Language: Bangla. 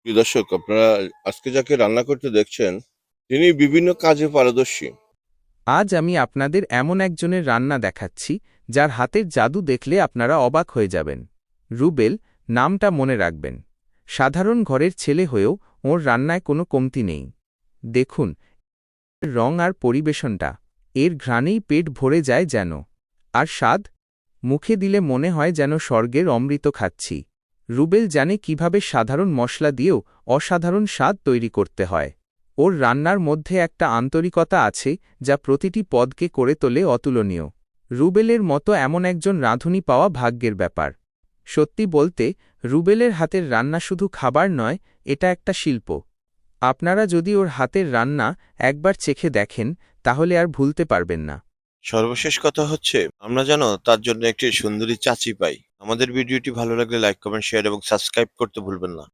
প্রিয় দর্শক, আপনারা আজকে যাকে রান্না করতে দেখছেন, তিনি বিভিন্ন কাজে পারদর্শী। আজ আমি আপনাদের এমন একজনের রান্না দেখাচ্ছি যার হাতের জাদু দেখলে আপনারা অবাক হয়ে যাবেন। রুবেল নামটা মনে রাখবেন। সাধারণ ঘরের ছেলে হয়েও ওর রান্নায় কোনো কমতি নেই। দেখুন এর রং আর পরিবেশনটা, এর ঘ্রাণেই পেট ভরে যায় যেন। আর স্বাদ, মুখে দিলে মনে হয় যেন স্বর্গের অমৃত খাচ্ছি। রুবেল জানে কিভাবে সাধারণ মশলা দিয়েও অসাধারণ স্বাদ তৈরি করতে হয়। ওর রান্নার মধ্যে একটা আন্তরিকতা আছে যা প্রতিটি পদকে করে তোলে অতুলনীয়। রুবেলের মতো এমন একজন রাঁধুনি পাওয়া ভাগ্যের ব্যাপার। সত্যি বলতে, রুবেলের হাতের রান্না শুধু খাবার নয়, এটা একটা শিল্প। আপনারা যদি ওর হাতের রান্না একবার চেখে দেখেন, তাহলে আর ভুলতে পারবেন না। সর্বশেষ কথা হচ্ছে, আমরা যেন তার জন্য একটি সুন্দরী চাচি পাই। আমাদের ভিডিওটি ভালো লাগলে লাইক, কমেন্ট, শেয়ার এবং সাবস্ক্রাইব করতে ভুলবেন না।